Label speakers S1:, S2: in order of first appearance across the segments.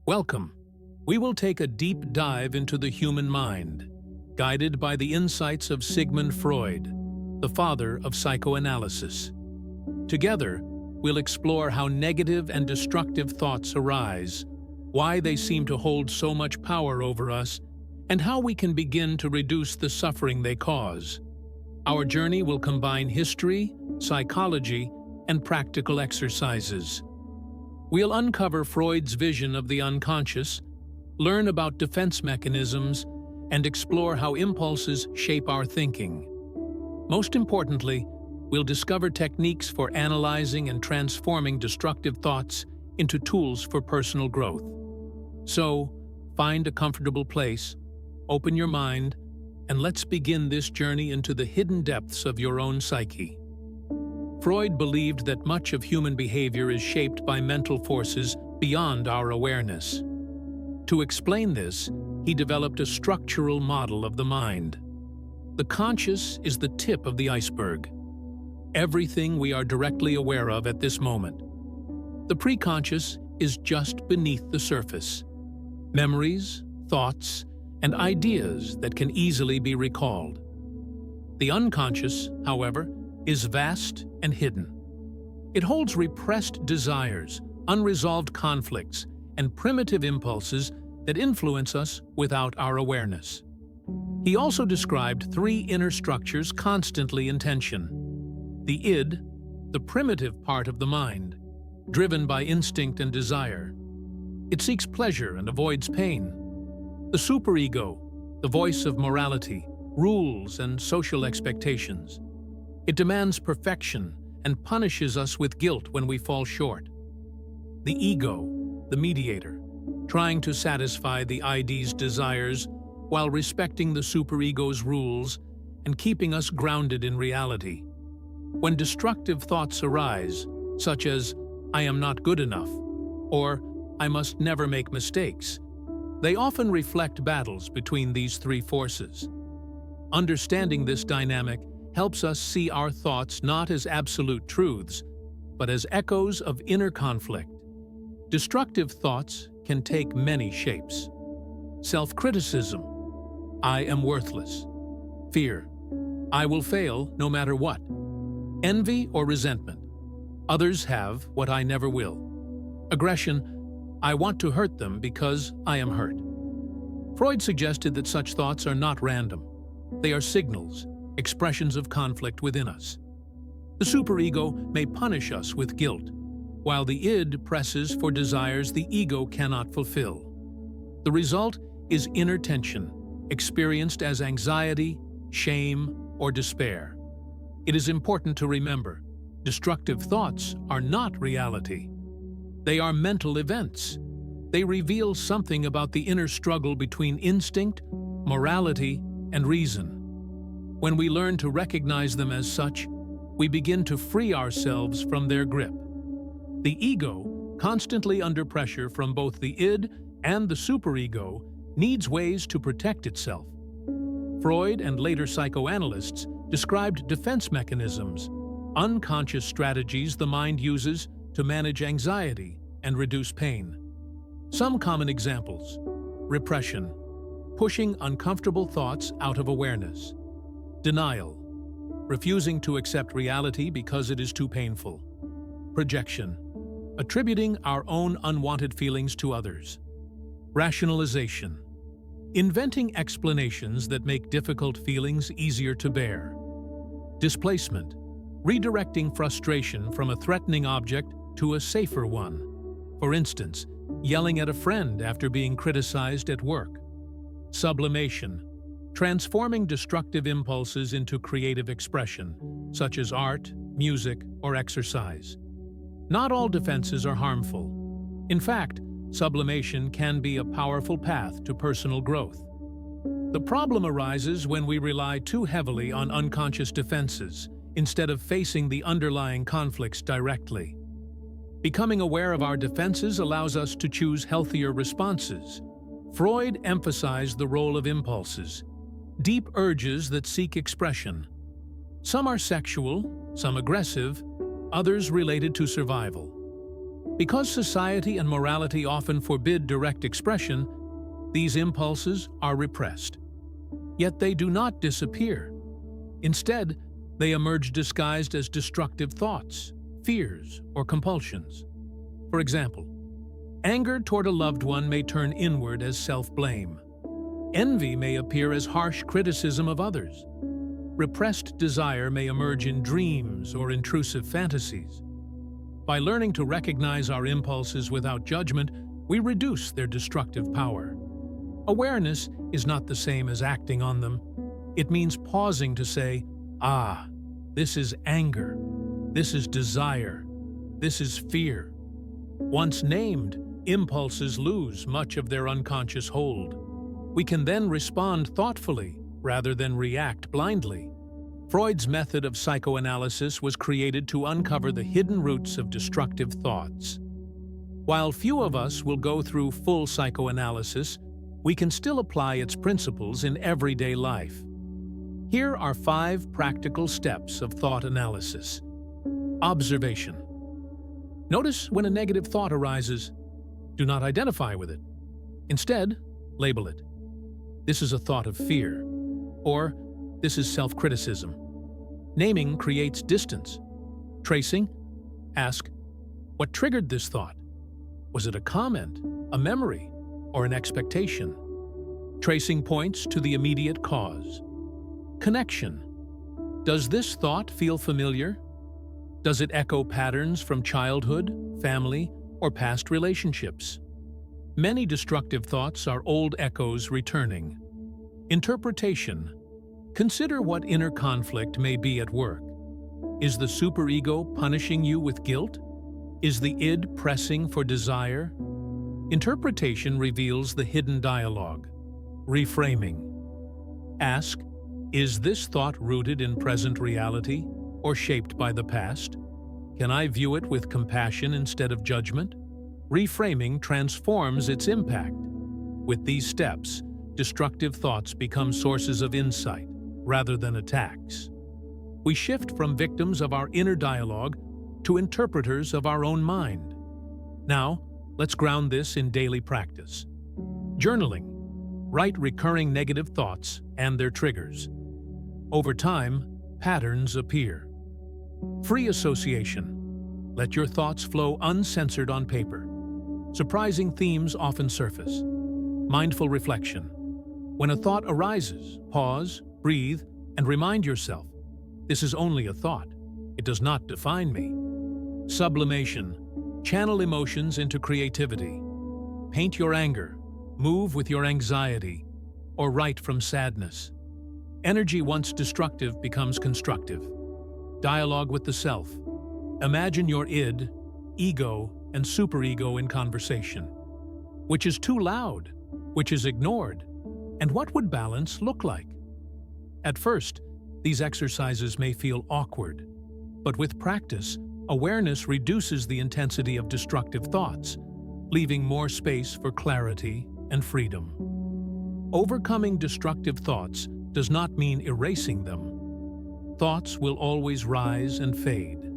S1: Welcome. We will take a deep dive into the human mind, guided by the insights of Sigmund Freud, the father of psychoanalysis. Together, we'll explore how negative and destructive thoughts arise, why they seem to hold so much power over us, and how we can begin to reduce the suffering they cause. Our journey will combine history, psychology, and practical exercises. We'll uncover Freud's vision of the unconscious, learn about defense mechanisms, and explore how impulses shape our thinking. Most importantly, we'll discover techniques for analyzing and transforming destructive thoughts into tools for personal growth. So, find a comfortable place, open your mind, and let's begin this journey into the hidden depths of your own psyche. Freud believed that much of human behavior is shaped by mental forces beyond our awareness. To explain this, he developed a structural model of the mind. The conscious is the tip of the iceberg, everything we are directly aware of at this moment. The preconscious is just beneath the surface, memories, thoughts, and ideas that can easily be recalled. The unconscious, however, is vast and hidden. It holds repressed desires, unresolved conflicts, and primitive impulses that influence us without our awareness. He also described three inner structures constantly in tension. The id, the primitive part of the mind, driven by instinct and desire. It seeks pleasure and avoids pain. The superego, the voice of morality, rules, and social expectations. It demands perfection and punishes us with guilt when we fall short. The ego, the mediator, trying to satisfy the id's desires while respecting the superego's rules and keeping us grounded in reality. When destructive thoughts arise, such as, "I am not good enough," or "I must never make mistakes," they often reflect battles between these three forces. Understanding this dynamic helps us see our thoughts not as absolute truths, but as echoes of inner conflict. Destructive thoughts can take many shapes. Self-criticism, "I am worthless." Fear, "I will fail no matter what." Envy or resentment, "Others have what I never will." Aggression, "I want to hurt them because I am hurt." Freud suggested that such thoughts are not random. They are signals, expressions of conflict within us. The superego may punish us with guilt, while the id presses for desires the ego cannot fulfill. The result is inner tension, experienced as anxiety, shame, or despair. It is important to remember, destructive thoughts are not reality. They are mental events. They reveal something about the inner struggle between instinct, morality, and reason. When we learn to recognize them as such, we begin to free ourselves from their grip. The ego, constantly under pressure from both the id and the superego, needs ways to protect itself. Freud and later psychoanalysts described defense mechanisms, unconscious strategies the mind uses to manage anxiety and reduce pain. Some common examples: repression, pushing uncomfortable thoughts out of awareness. Denial, refusing to accept reality because it is too painful. Projection, attributing our own unwanted feelings to others. Rationalization, inventing explanations that make difficult feelings easier to bear. Displacement, redirecting frustration from a threatening object to a safer one. For instance, yelling at a friend after being criticized at work. Sublimation, transforming destructive impulses into creative expression, such as art, music, or exercise. Not all defenses are harmful. In fact, sublimation can be a powerful path to personal growth. The problem arises when we rely too heavily on unconscious defenses instead of facing the underlying conflicts directly. Becoming aware of our defenses allows us to choose healthier responses. Freud emphasized the role of impulses, deep urges that seek expression. Some are sexual, some aggressive, others related to survival. Because society and morality often forbid direct expression, these impulses are repressed. Yet they do not disappear. Instead, they emerge disguised as destructive thoughts, fears, or compulsions. For example, anger toward a loved one may turn inward as self-blame. Envy may appear as harsh criticism of others. Repressed desire may emerge in dreams or intrusive fantasies. By learning to recognize our impulses without judgment, we reduce their destructive power. Awareness is not the same as acting on them. It means pausing to say, "Ah, this is anger. This is desire. This is fear." Once named, impulses lose much of their unconscious hold. We can then respond thoughtfully rather than react blindly. Freud's method of psychoanalysis was created to uncover the hidden roots of destructive thoughts. While few of us will go through full psychoanalysis, we can still apply its principles in everyday life. Here are 5 practical steps of thought analysis. Observation. Notice when a negative thought arises. Do not identify with it. Instead, label it. This is a thought of fear, or this is self-criticism. Naming creates distance. Tracing, ask, what triggered this thought? Was it a comment, a memory, or an expectation? Tracing points to the immediate cause. Connection. Does this thought feel familiar? Does it echo patterns from childhood, family, or past relationships? Many destructive thoughts are old echoes returning. Interpretation. Consider what inner conflict may be at work. Is the superego punishing you with guilt? Is the id pressing for desire? Interpretation reveals the hidden dialogue. Reframing. Ask, is this thought rooted in present reality or shaped by the past? Can I view it with compassion instead of judgment? Reframing transforms its impact. With these steps, destructive thoughts become sources of insight rather than attacks. We shift from victims of our inner dialogue to interpreters of our own mind. Now, let's ground this in daily practice. Journaling. Write recurring negative thoughts and their triggers. Over time, patterns appear. Free association. Let your thoughts flow uncensored on paper. Surprising themes often surface. Mindful reflection. When a thought arises, pause, breathe, and remind yourself, this is only a thought. It does not define me. Sublimation. Channel emotions into creativity. Paint your anger, move with your anxiety, or write from sadness. Energy once destructive becomes constructive. Dialogue with the self. Imagine your id, ego, and superego in conversation. Which is too loud? Which is ignored? And what would balance look like? At first, these exercises may feel awkward, but with practice, awareness reduces the intensity of destructive thoughts, leaving more space for clarity and freedom. Overcoming destructive thoughts does not mean erasing them. Thoughts will always rise and fade.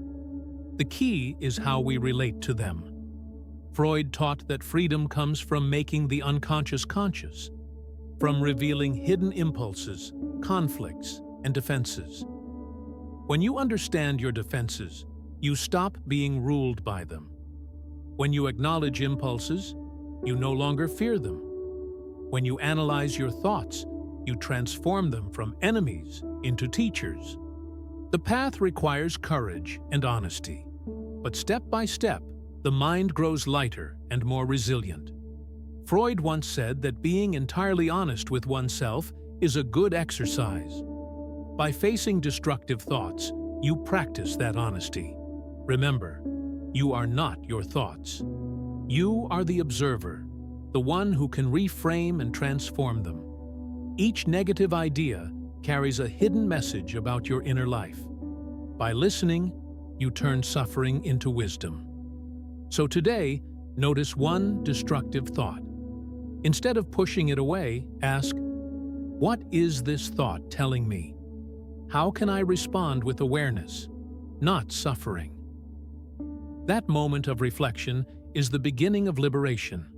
S1: The key is how we relate to them. Freud taught that freedom comes from making the unconscious conscious, from revealing hidden impulses, conflicts, and defenses. When you understand your defenses, you stop being ruled by them. When you acknowledge impulses, you no longer fear them. When you analyze your thoughts, you transform them from enemies into teachers. The path requires courage and honesty, but step by step, the mind grows lighter and more resilient. Freud once said that being entirely honest with oneself is a good exercise. By facing destructive thoughts, you practice that honesty. Remember, you are not your thoughts. You are the observer, the one who can reframe and transform them. Each negative idea carries a hidden message about your inner life. By listening, you turn suffering into wisdom. So today, notice one destructive thought. Instead of pushing it away, ask, what is this thought telling me? How can I respond with awareness, not suffering? That moment of reflection is the beginning of liberation.